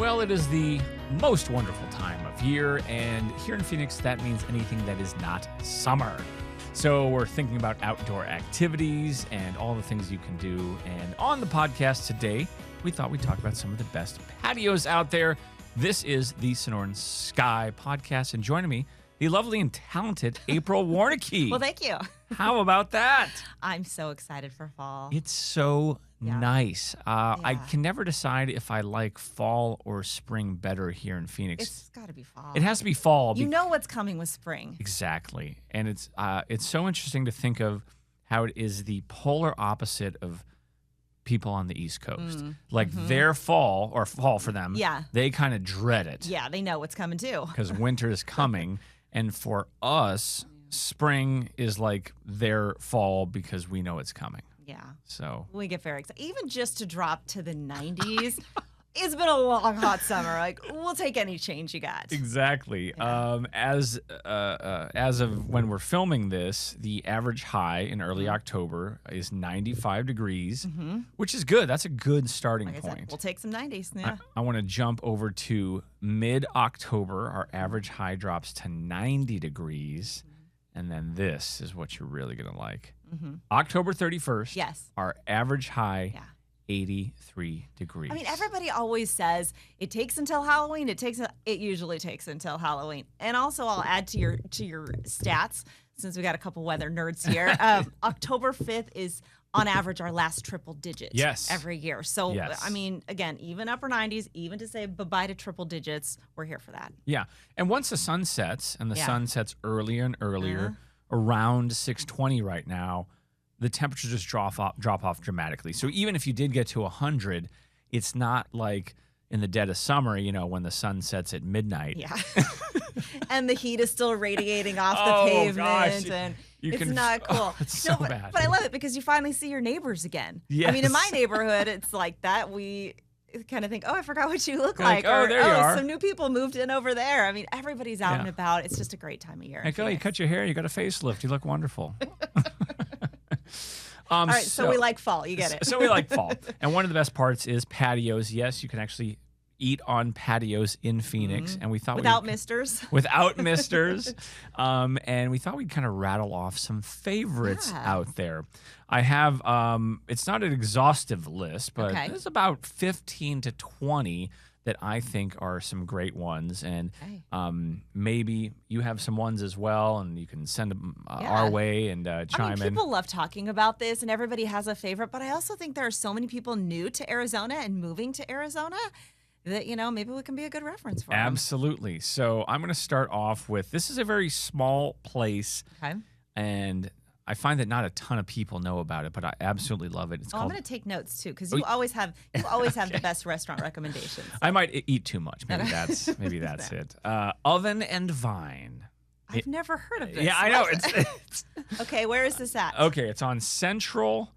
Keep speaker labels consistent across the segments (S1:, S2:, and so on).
S1: Well, it is the most wonderful time of year, and here in Phoenix, that means anything that is not summer. So we're thinking about outdoor activities and all the things you can do. And on the podcast today, we thought we'd talk about some of the best patios out there. This is the Sonoran Sky podcast, and joining me, the lovely and talented April Warnecke.
S2: Well, thank you.
S1: How about that?
S2: I'm so excited for fall.
S1: It's so nice. I can never decide if I like fall or spring better here in Phoenix.
S2: It's got to be fall.
S1: It has to be fall.
S2: You know what's coming with spring.
S1: Exactly. And it's so interesting to think of how it is the polar opposite of people on the East Coast. Their fall, or fall for them, they kind of dread it.
S2: Yeah, they know what's coming too.
S1: Because winter is coming. And for us, spring is like their fall because we know it's coming.
S2: Yeah.
S1: So
S2: we get very excited. Even just to drop to the 90s. It's been a long, hot summer. Like, we'll take any change you got.
S1: Exactly.
S2: Yeah.
S1: As of when we're filming this, the average high in early October is 95 degrees, which is good. That's a good starting point.
S2: Said, we'll take some 90s. Yeah.
S1: I want to jump over to mid-October. Our average high drops to 90 degrees. And then this is what you're really going to like. October 31st.
S2: Yes.
S1: Our average high. 83 degrees.
S2: I mean, everybody always says it takes until Halloween. It usually takes until Halloween. And also, I'll add to your stats, since we got a couple weather nerds here. October 5th is on average our last triple digit every year. So I mean, again, even upper 90s, even to say bye-bye to triple digits, we're here for that.
S1: Yeah. And once the sun sets, and the sun sets earlier and earlier, around 6:20 right now, the temperatures just drop off dramatically. So even if you did get to 100, it's not like in the dead of summer, you know, when the sun sets at midnight.
S2: Yeah. And the heat is still radiating off the pavement.
S1: Gosh.
S2: And it's not cool.
S1: Oh, it's so bad.
S2: But I love it because you finally see your neighbors again.
S1: Yes.
S2: I mean, in my neighborhood, it's like that. We kind of think, oh, I forgot what you look
S1: like.
S2: Or,
S1: there you are.
S2: Some new people moved in over there. I mean, everybody's out and about. It's just a great time of year.
S1: Like, oh, you cut your hair, you got a facelift, you look wonderful.
S2: All right, so we like fall. You get it.
S1: So we like fall. And one of the best parts is patios. Yes, you can actually eat on patios in Phoenix. And we thought
S2: without misters.
S1: Without misters. And we thought we'd kind of rattle off some favorites out there. I have, it's not an exhaustive list, but there's about 15 to 20 that I think are some great ones. And maybe you have some ones as well, and you can send them our way and chime in.
S2: People love talking about this, and everybody has a favorite, but I also think there are so many people new to Arizona and moving to Arizona that, you know, maybe we can be a good reference for them.
S1: Absolutely. So I'm going to start off with, this is a very small place, and I find that not a ton of people know about it, but I absolutely love it.
S2: I'm going to take notes too, because you always have the best restaurant recommendations. So.
S1: I might eat too much. Maybe that's it. Oven and Vine.
S2: I've never heard of this.
S1: Yeah, I know. It's
S2: okay, where is this at?
S1: Okay, it's on Central,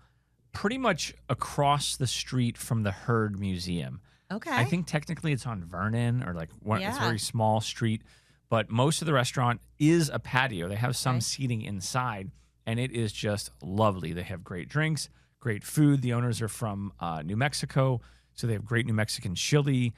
S1: pretty much across the street from the Heard Museum.
S2: Okay.
S1: I think technically it's on Vernon, or like it's a very small street, but most of the restaurant is a patio. They have some seating inside. And it is just lovely. They have great drinks, great food. The owners are from New Mexico, so they have great New Mexican chili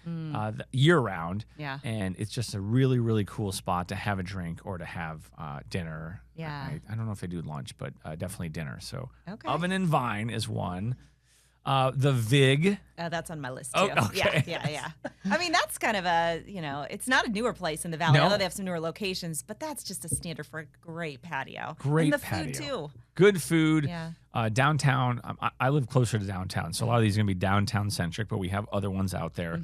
S1: year-round.
S2: Yeah.
S1: And it's just a really, really cool spot to have a drink or to have dinner.
S2: Yeah.
S1: I don't know if they do lunch, but definitely dinner. So Oven and Vine is one. The Vig.
S2: That's on my list, too.
S1: Oh, okay.
S2: Yeah. I mean, that's kind of a, you know, it's not a newer place in the Valley. Although they have some newer locations, but that's just a standard for a great patio.
S1: Great
S2: and the
S1: patio.
S2: Food, too.
S1: Good food.
S2: Yeah.
S1: Downtown. I live closer to downtown, so a lot of these are going to be downtown-centric, but we have other ones out there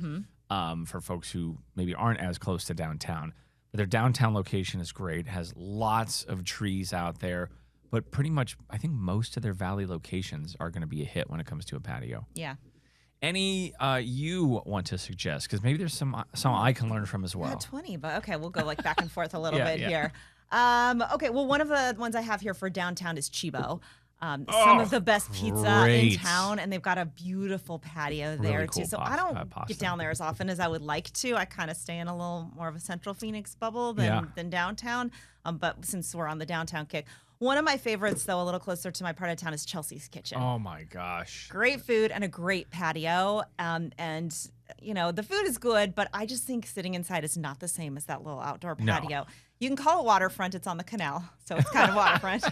S1: for folks who maybe aren't as close to downtown. But their downtown location is great. It has lots of trees out there. But pretty much, I think most of their valley locations are going to be a hit when it comes to a patio.
S2: Yeah.
S1: Any you want to suggest? Because maybe there's some I can learn from as well.
S2: 20, but okay, we'll go like back and forth a little bit here. Okay, well, one of the ones I have here for downtown is Chibo. Some of the best pizza in town, and they've got a beautiful patio there
S1: really cool
S2: too. So I don't get down there as often as I would like to. I kind of stay in a little more of a central Phoenix bubble than downtown. But since we're on the downtown kick, one of my favorites, though, a little closer to my part of town, is Chelsea's Kitchen.
S1: Oh my gosh!
S2: Great food and a great patio. And the food is good, but I just think sitting inside is not the same as that little outdoor
S1: No.
S2: patio. You can call it waterfront. It's on the canal, so it's kind of waterfront.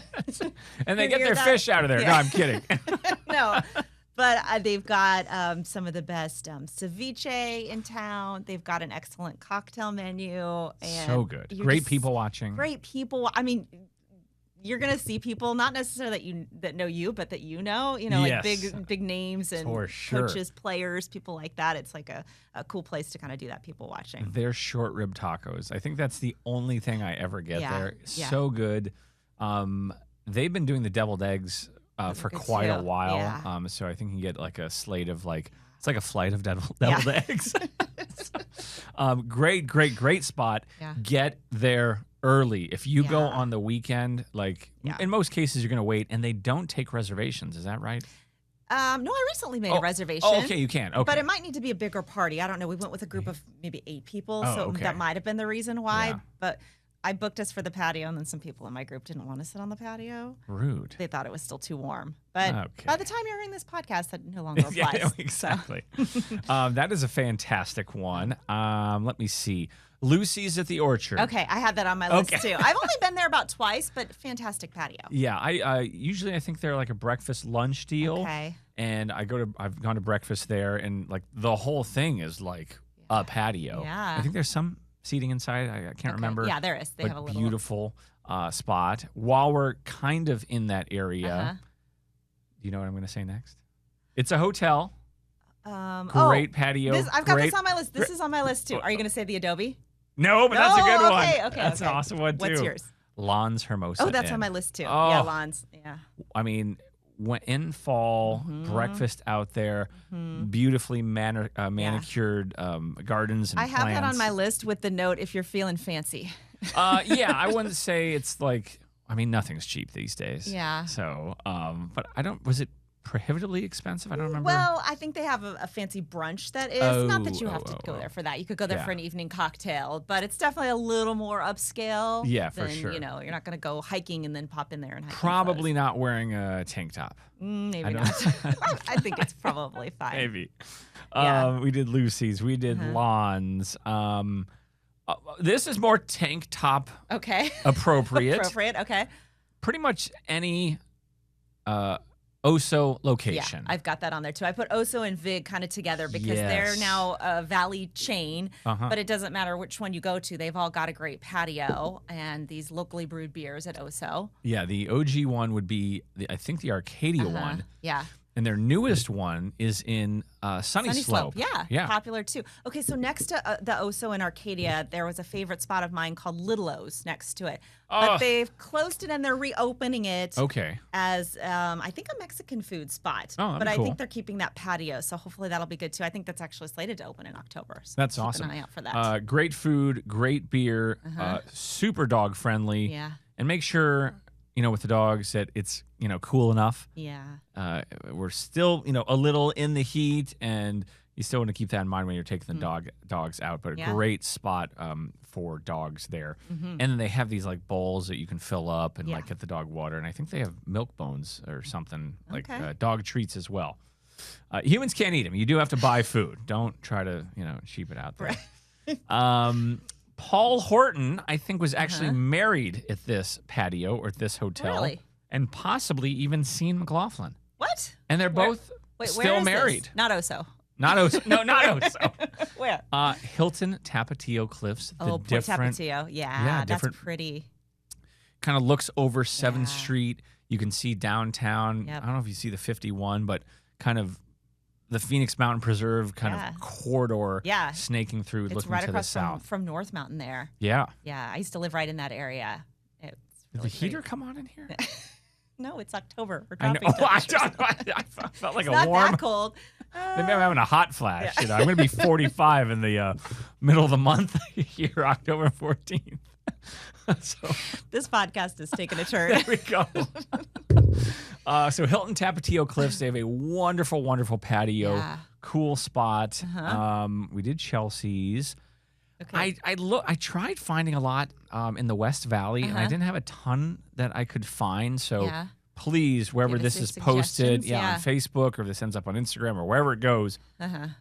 S1: And they get their fish out of there.
S2: Yeah.
S1: No, I'm kidding.
S2: No, but they've got some of the best ceviche in town. They've got an excellent cocktail menu. And
S1: So good. Great people watching.
S2: Great people. I mean, you're gonna see people not necessarily that know you, but that like
S1: Yes.
S2: big names and
S1: For sure.
S2: coaches, players, people like that. It's like a cool place to kind of do that people watching.
S1: Their short rib tacos. I think that's the only thing I ever get
S2: Yeah,
S1: there.
S2: yeah.
S1: So good. They've been doing the deviled eggs for
S2: good
S1: quite a
S2: too.
S1: while.
S2: Yeah.
S1: So I think you can get like a slate of it's like a flight of deviled eggs. Great spot.
S2: Yeah.
S1: Get there early. If you go
S2: Yeah.
S1: on the weekend,
S2: Yeah.
S1: in most cases you're going to wait, and they don't take reservations. Is that right?
S2: No, I recently made a reservation.
S1: Oh, okay, you can. Okay.
S2: But it might need to be a bigger party. I don't know. We went with a group of maybe 8 people,
S1: Oh,
S2: so
S1: okay.
S2: that might have been the reason why.
S1: Yeah.
S2: But I booked us for the patio, and then some people in my group didn't want to sit on the patio.
S1: Rude.
S2: They thought it was still too warm. But
S1: Okay.
S2: by the time you're hearing this podcast, that no longer applies.
S1: Yeah, exactly. That is a fantastic one. Let me see. Lucy's at the Orchard.
S2: Okay, I had that on my list
S1: Okay.
S2: too. I've only been there about twice, but fantastic patio.
S1: Yeah, I usually I think they're like a breakfast lunch deal.
S2: Okay.
S1: And I've gone to breakfast there, and like the whole thing is like a patio.
S2: Yeah.
S1: I think there's some seating inside. I can't remember.
S2: Yeah, there is. They
S1: but
S2: have a little
S1: beautiful spot. While we're kind of in that area, do you know what I'm going to say next? It's a hotel. Great patio.
S2: I've got
S1: great,
S2: this on my list. This is on my list too. Are you going to say the Adobe?
S1: No, but that's a good one.
S2: Okay,
S1: That's an awesome one too.
S2: What's yours?
S1: Lons Hermosa.
S2: Oh, that's
S1: Inn.
S2: on my list too.
S1: Oh.
S2: Yeah, lawns. Yeah.
S1: I mean, in fall, breakfast out there, beautifully manicured gardens and
S2: I have that on
S1: plants.
S2: my list with the note if you're feeling fancy.
S1: Yeah, I wouldn't say it's like. I mean, nothing's cheap these days.
S2: Yeah.
S1: So, but I don't. Was it prohibitively expensive? I don't remember.
S2: Well, I think they have a fancy brunch that is not that you have to go there for that. You could go there
S1: Yeah.
S2: for an evening cocktail, but it's definitely a little more upscale.
S1: Yeah, for
S2: than,
S1: sure.
S2: You're not going to go hiking and then pop in there and hike.
S1: Probably not wearing a tank top.
S2: Maybe
S1: I don't-
S2: not. I think it's probably fine.
S1: Maybe.
S2: Yeah.
S1: We did Lucy's. We did Lawns. This is more tank top
S2: Okay.
S1: appropriate.
S2: Appropriate. Okay.
S1: Pretty much any OHSO location.
S2: Yeah, I've got that on there too. I put OHSO and VIG kind of together because they're
S1: Yes.
S2: now a Valley chain,
S1: Uh-huh.
S2: but it doesn't matter which one you go to. They've all got a great patio and these locally brewed beers at OHSO.
S1: Yeah, the OG one would be, I think, the Arcadia one.
S2: Yeah.
S1: And their newest one is in Sunny Slope.
S2: Yeah, popular too. Okay, so next to the OHSO in Arcadia, there was a favorite spot of mine called Little O's next to it. But they've closed it and they're reopening it
S1: Okay.
S2: as, I think, a Mexican food spot.
S1: Oh, that'd
S2: but
S1: be
S2: I
S1: cool.
S2: think they're keeping that patio, so hopefully that'll be good too. I think that's actually slated to open in October. So
S1: That's
S2: keep
S1: awesome.
S2: an eye out for that.
S1: Great food, great beer, super dog friendly.
S2: Yeah.
S1: And make sure, with the dogs that it's, cool enough.
S2: Yeah.
S1: We're still, a little in the heat, and you still want to keep that in mind when you're taking the dogs out. But a
S2: Yeah.
S1: great spot for dogs there. And then they have these like bowls that you can fill up and like get the dog water. And I think they have milk bones or something like
S2: Okay.
S1: dog treats as well. Humans can't eat them. You do have to buy food. Don't try to, cheap it out there. Paul Horton, I think, was actually married at this patio or at this hotel.
S2: Really?
S1: And possibly even seen McLaughlin.
S2: What?
S1: And they're both
S2: Wait, where
S1: still
S2: is this?
S1: Married.
S2: Not OHSO.
S1: Not OHSO. No, not OHSO.
S2: Where?
S1: Hilton Tapatio Cliffs. The
S2: Port
S1: different
S2: Tapatio.
S1: Yeah,
S2: Yeah,
S1: different-
S2: that's pretty.
S1: kind of looks over 7th
S2: Yeah.
S1: Street. You can see downtown.
S2: Yep.
S1: I don't know if you see the 51, but kind of the Phoenix Mountain Preserve kind
S2: Yeah.
S1: of corridor
S2: Yeah.
S1: snaking through,
S2: It's
S1: looking
S2: right
S1: to the
S2: across
S1: south.
S2: from North Mountain there.
S1: Yeah.
S2: Yeah, I used to live right in that area. It's
S1: Did
S2: really
S1: the heater
S2: great.
S1: come on in here?
S2: No, it's October. We're
S1: I know.
S2: dropping
S1: I
S2: temperatures.
S1: felt like
S2: It's
S1: a
S2: not
S1: warm.
S2: that cold.
S1: Maybe I'm having a hot flash. I'm going to be 45 in the middle of the month here, October 14th. So
S2: This podcast is taking a turn.
S1: there we go. So Hilton Tapatio Cliffs, they have a wonderful, wonderful patio,
S2: Yeah.
S1: cool spot. We did Chelsea's.
S2: Okay.
S1: I tried finding a lot in the West Valley, and I didn't have a ton that I could find. So
S2: Yeah.
S1: please, wherever
S2: Give us
S1: this
S2: your
S1: is posted,
S2: suggestions,
S1: on Facebook, or this ends up on Instagram, or wherever it goes,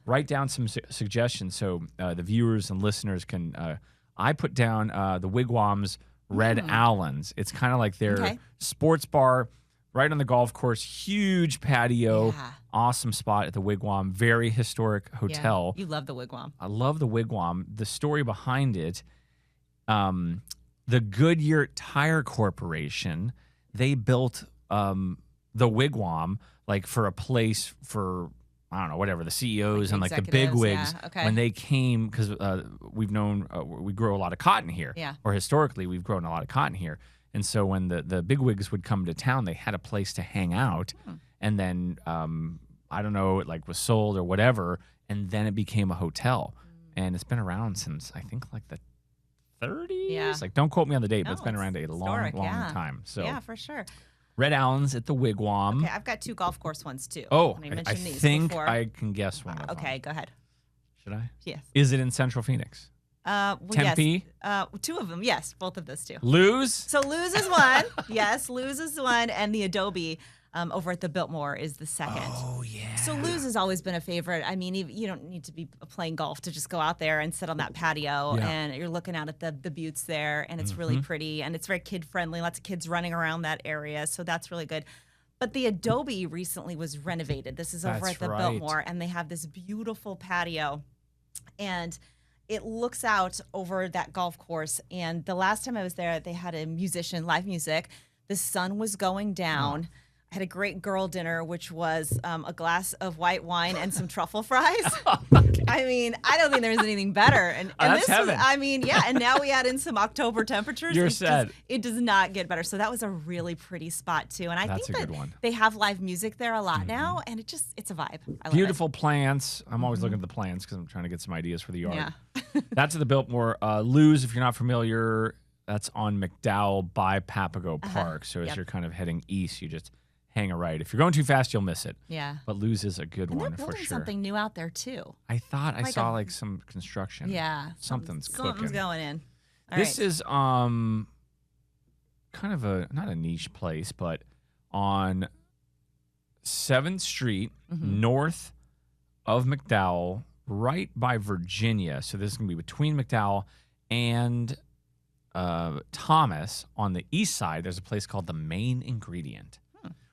S1: write down some suggestions so the viewers and listeners can. I put down the Wigwam's Red Allen's. It's kind of like their sports bar right on the golf course. Huge patio.
S2: Yeah.
S1: Awesome spot at the Wigwam. Very historic hotel.
S2: You love the Wigwam.
S1: I love the Wigwam. The story behind it, the Goodyear Tire Corporation, they built the Wigwam like for a place for, I don't know, whatever, the CEOs and like the big wigs when they came, because we've known we grow a lot of cotton here, or historically we've grown a lot of cotton here. And so when the big wigs would come to town, they had a place to hang out. And then, I don't know, it like was sold or whatever. And then it became a hotel. And it's been around since, I think, like the 30s. Yeah. Like, don't quote me on the date, but it's been around a long time. So
S2: yeah, for sure.
S1: Red Allen's at the Wigwam.
S2: Okay, I've got 2 golf course ones too.
S1: Oh,
S2: I
S1: think I can guess one of them.
S2: Okay, go ahead.
S1: Should I?
S2: Yes.
S1: Is it in Central Phoenix? Tempe?
S2: Yes. 2 of them, yes, both of those 2.
S1: Luz?
S2: So Luz is one. Yes, Luz is one, and the Adobe over at the Biltmore is the second.
S1: Oh, yeah.
S2: So Luz has always been a favorite. I mean, you don't need to be playing golf to just go out there and sit on that patio, and you're looking out at the buttes there, and it's really pretty, and it's very kid-friendly. Lots of kids running around that area, so that's really good. But the Adobe recently was renovated. This is over at the Biltmore, and they have this beautiful patio, and it looks out over that golf course. And the last time I was there, they had a musician, live music. The sun was going down. I had a great girl dinner, which was a glass of white wine and some truffle fries. I mean, I don't think there's anything better. And
S1: that's
S2: this
S1: heaven.
S2: was, I mean, yeah. And now we add in some October temperatures.
S1: You're set.
S2: It does not get better. So that was a really pretty spot too. And I think that they have live music there a lot now, and it's a vibe. I love
S1: Beautiful plants. I'm always looking at the plants because I'm trying to get some ideas for the yard. Yeah. That's at the Biltmore. Luz, if you're not familiar, that's on McDowell by Papago Park. So as you're kind of heading east, you just hang a right. If you're going too fast, you'll miss it. Yeah. But Luz is a good one for sure.
S2: They're building something new out there too.
S1: I thought I saw like some construction.
S2: Yeah.
S1: Something's cooking.
S2: Something's going in.
S1: This is kind of not a niche place, but on 7th Street, north of McDowell, right by Virginia. So this is going to be between McDowell and Thomas. On the east side, there's a place called the Main Ingredient.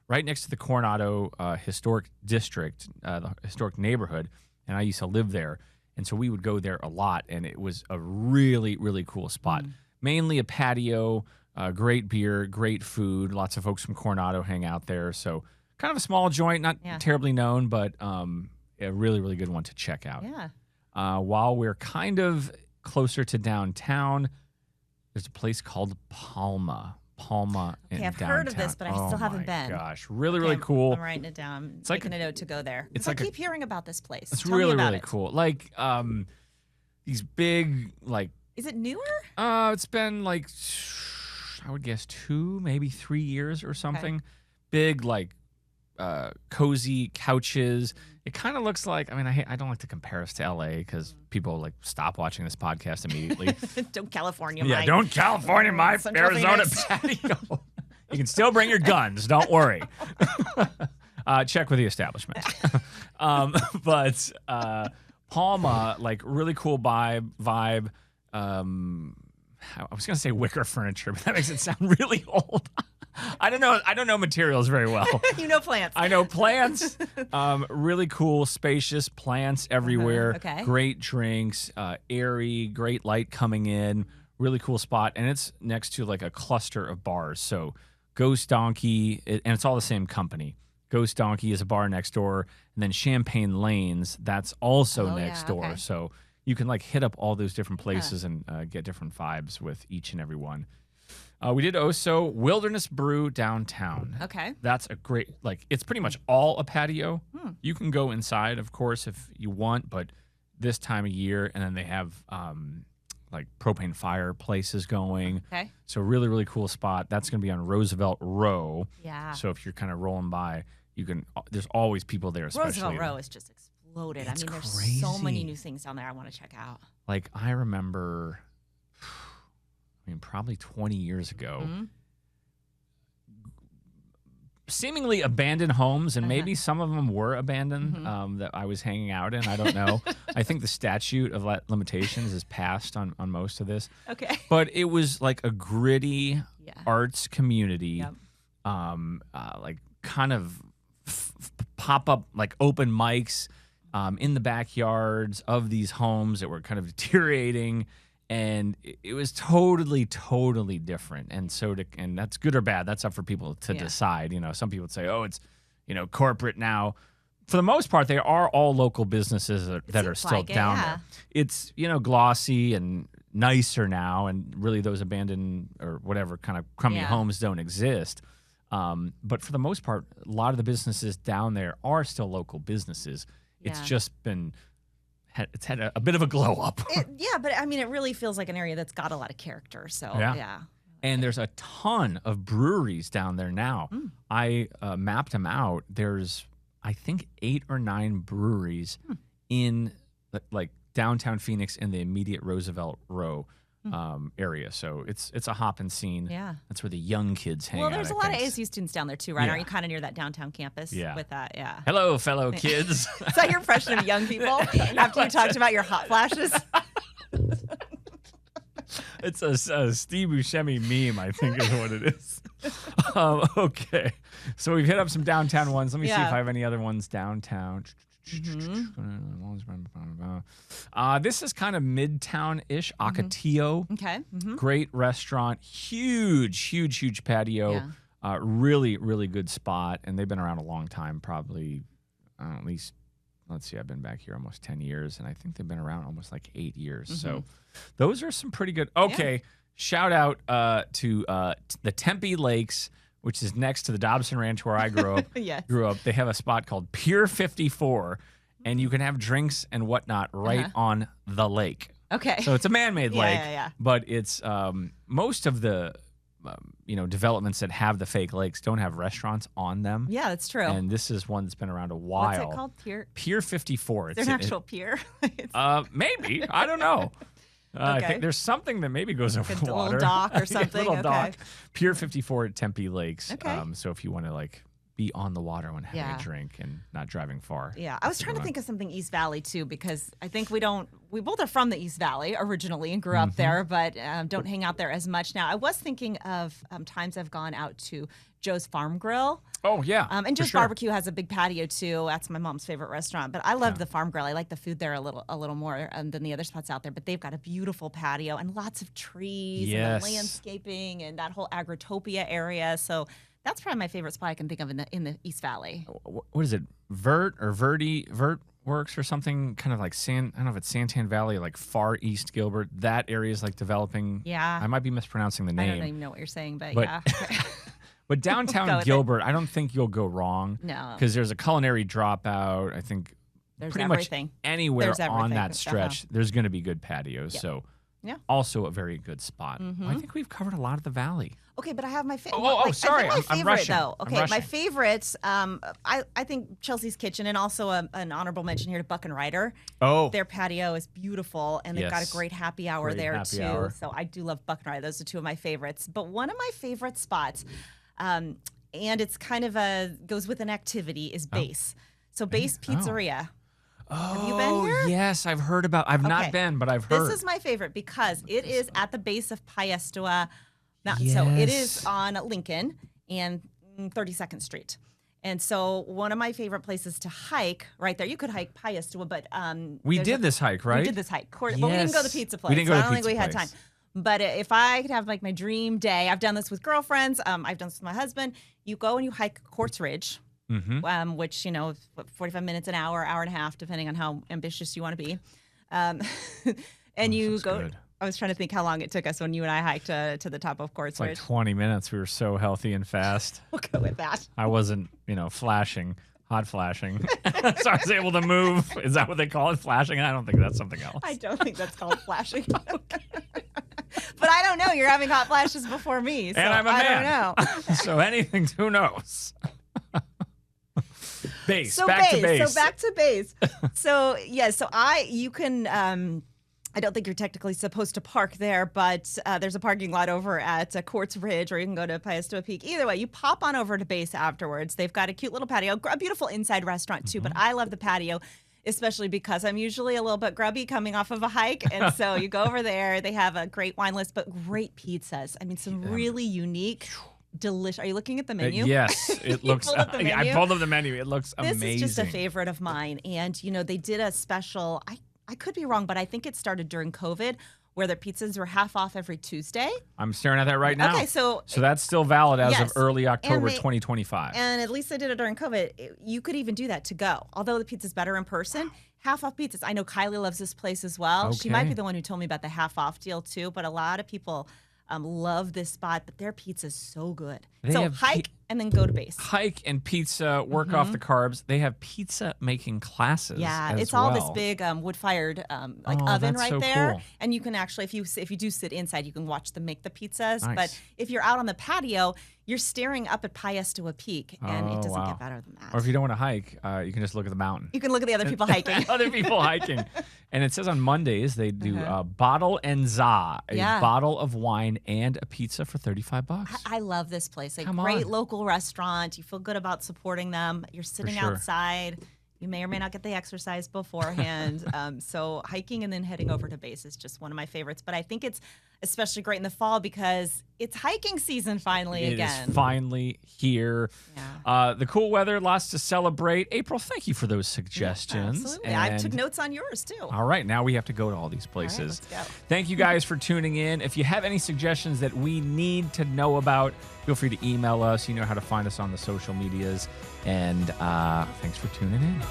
S1: Right next to the Coronado Historic District, the historic neighborhood, and I used to live there. And so we would go there a lot, and it was a really, really cool spot. Mainly a patio, great beer, great food. Lots of folks from Coronado hang out there. So kind of a small joint, not terribly known, but a really, really good one to check out. Yeah. While we're kind of closer to downtown, there's a place called Palma in
S2: I've
S1: downtown.
S2: heard of this, but I still haven't been.
S1: Gosh, really cool.
S2: I'm writing it down. I'm making a note to go there. I keep hearing about this place.
S1: It's really cool. Like these big
S2: Is it newer?
S1: It's been like I would guess 2, maybe 3 years or something. Big cozy couches. It kind of looks like, I mean, I don't like to compare us to LA because people stop watching this podcast immediately.
S2: Don't California
S1: don't California my Arizona patio. You can still bring your guns, don't worry. Check with the establishment. But Palma, really cool vibe. I was gonna say wicker furniture, but that makes it sound really old. I don't know materials very well.
S2: You know plants.
S1: I know plants. Really cool, spacious plants everywhere.
S2: Okay.
S1: Great drinks, airy, great light coming in. Really cool spot, and it's next to a cluster of bars. So Ghost Donkey, and it's all the same company. Ghost Donkey is a bar next door, and then Champagne Lanes, that's also next door. Okay. So you can hit up all those different places and get different vibes with each and every one. We did OHSO Wilderness Brew downtown. Okay. That's a great, it's pretty much all a patio. You can go inside, of course, if you want, but this time of year, and then they have propane fireplaces going. Okay. So really, really cool spot. That's going to be on Roosevelt Row. Yeah. So if you're kind of rolling by, you can, there's always people there, especially.
S2: Roosevelt Row is just exploded.
S1: It's
S2: there's
S1: crazy.
S2: So many new things down there I want to check out.
S1: I remember... probably 20 years ago, seemingly abandoned homes, and maybe some of them were abandoned that I was hanging out in. I don't know. I think the statute of limitations is passed on most of this.
S2: Okay.
S1: But it was like a gritty arts community, like kind of pop up like open mics in the backyards of these homes that were kind of deteriorating. And it was totally different. And and that's good or bad. That's up for people to decide. You know, some people would say, oh, it's, corporate now. For the most part, they are all local businesses that are still down there. It's, glossy and nicer now. And really those abandoned or whatever kind of crummy homes don't exist. But for the most part, a lot of the businesses down there are still local businesses. It's just been... It's had a bit of a glow up.
S2: But I mean, it really feels like an area that's got a lot of character. So, yeah.
S1: And there's a ton of breweries down there now. I mapped them out. There's, I think, 8 or 9 breweries in like downtown Phoenix in the immediate Roosevelt Row area. So it's a hopping scene.
S2: Yeah.
S1: That's where the young kids hang out.
S2: Well, there's a lot of ASU students down there too, right? Aren't you kind of near that downtown campus with that? Yeah.
S1: Hello, fellow kids.
S2: Is that your impression of young people after you talked about your hot flashes?
S1: It's a Steve Buscemi meme, I think is what it is. Okay. So we've hit up some downtown ones. Let me see if I have any other ones downtown. This is kind of midtown-ish, Ocotillo.
S2: Okay.
S1: Great restaurant, huge patio. Really good spot, and they've been around a long time, probably at least, let's see, I've been back here almost 10 years, and I think they've been around almost like 8 years. So those are some pretty good. Okay, shout out to the Tempe Lakes, which is next to the Dobson Ranch where I grew up. Grew up. They have a spot called Pier 54, and you can have drinks and whatnot right on the lake.
S2: Okay.
S1: So it's a man-made lake, but it's most of the developments that have the fake lakes don't have restaurants on them.
S2: Yeah, that's true.
S1: And this is one that's been around a while.
S2: What's it called?
S1: Pier 54.
S2: Is there an actual pier?
S1: Maybe. I don't know. I think there's something that maybe goes over the water.
S2: A little dock or something.
S1: Little dock. Pier 54 at Tempe Lakes.
S2: Okay.
S1: So if you want to be on the water when having a drink and not driving far.
S2: Yeah, I was trying to think of something East Valley too, because I think we both are from the East Valley originally and grew up there, but don't hang out there as much now. I was thinking of times I've gone out to Joe's Farm Grill.
S1: Oh, yeah.
S2: And Joe's Barbecue has a big patio too. That's my mom's favorite restaurant. But I loved the Farm Grill. I like the food there a little more than the other spots out there. But they've got a beautiful patio and lots of trees and the landscaping and that whole Agrotopia area. So that's probably my favorite spot I can think of in the East Valley.
S1: What is it? Vert Works or something, kind of like I don't know if it's Santan Valley, like far east Gilbert. That area is like developing.
S2: Yeah.
S1: I might be mispronouncing the name.
S2: I don't even know what you're saying, but yeah.
S1: But downtown Gilbert, I don't think you'll go wrong.
S2: No.
S1: Because there's a culinary dropout. I think
S2: there's
S1: pretty
S2: everything.
S1: much anywhere on that stretch, there's going to be good patios. Yep. So also a very good spot. Well, I think we've covered a lot of the valley.
S2: Okay, but I have my favorite.
S1: Sorry.
S2: I'm
S1: rushing.
S2: Though. Okay, my favorites. I think Chelsea's Kitchen, and also an honorable mention here to Buck and Ryder.
S1: Oh,
S2: their patio is beautiful, and they've got a great happy hour there too. So I do love Buck and Ryder. Those are two of my favorites. But one of my favorite spots, and it's kind of goes with an activity, is Base. So Base Pizzeria. Have you been here?
S1: Yes, I've heard about. I've not been, but I've heard.
S2: This is my favorite because it is at the base of Paestua Mountain. So it is on Lincoln and 32nd Street. And so one of my favorite places to hike right there. You could hike Paestua, but
S1: we did this hike, right?
S2: We did this hike, but we didn't go to the pizza place.
S1: We didn't go
S2: I
S1: to
S2: don't
S1: the
S2: think we
S1: pizza
S2: had
S1: place.
S2: time. But if I could have like my dream day, I've done this with girlfriends. I've done this with my husband. You go and you hike Quartz Ridge. Which, 45 minutes, an hour, hour and a half, depending on how ambitious you want to be. And you go. Good. I was trying to think how long it took us when you and I hiked to the top of Quartz Ridge.
S1: Like 20 minutes. We were so healthy and fast.
S2: We'll go with that.
S1: I wasn't, hot flashing. So I was able to move. Is that what they call it? Flashing? I don't think that's something else.
S2: I don't think that's called flashing. But I don't know. You're having hot flashes before me. So
S1: and I'm a man.
S2: I don't know.
S1: So anything, who knows? Back to base.
S2: So back to base. So you can I don't think you're technically supposed to park there, but there's a parking lot over at Quartz Ridge, or you can go to Patios Peak. Either way, you pop on over to base afterwards. They've got a cute little patio, a beautiful inside restaurant too, but I love the patio, especially because I'm usually a little bit grubby coming off of a hike. And so you go over there. They have a great wine list, but great pizzas. I mean, some really unique, delicious. Are you looking at the menu?
S1: Yes, it looks. I pulled up the menu. It looks amazing.
S2: This is just a favorite of mine. And, you know, they did a special, I could be wrong, but I think it started during COVID, where their pizzas were half off every Tuesday.
S1: I'm staring at that right now.
S2: Okay, so
S1: that's still valid as of early October 2025.
S2: And at least they did it during COVID. You could even do that to go. Although the pizza's better in person, half off pizzas. I know Kylie loves this place as well. She might be the one who told me about the half off deal too, but a lot of people love this spot, but their pizza's so good. So hike and then go to base.
S1: Hike and pizza, work off the carbs. They have pizza making classes.
S2: Yeah,
S1: as
S2: it's
S1: well.
S2: all this big wood-fired oven right
S1: so
S2: there.
S1: cool.
S2: And you can actually, if you do sit inside, you can watch them make the pizzas.
S1: Nice.
S2: But if you're out on the patio, you're staring up at Patios Peak, and it doesn't get better than that.
S1: Or if you don't want to hike, you can just look at the mountain.
S2: You can look at the other people hiking.
S1: Other people hiking. And it says on Mondays they do bottle and za, a bottle of wine and a pizza for $35.
S2: I love this place. A great local restaurant. You feel good about supporting them. You're sitting outside. You may or may not get the exercise beforehand. So hiking and then heading over to base is just one of my favorites. But I think it's especially great in the fall because it's hiking season finally again.
S1: It is finally here.
S2: Yeah.
S1: The cool weather, lots to celebrate. April, thank you for those suggestions.
S2: Absolutely. I took notes on yours too.
S1: All right. Now we have to go to all these places.
S2: All right, let's go.
S1: Thank you guys for tuning in. If you have any suggestions that we need to know about, feel free to email us. You know how to find us on the social medias. And thanks for tuning in.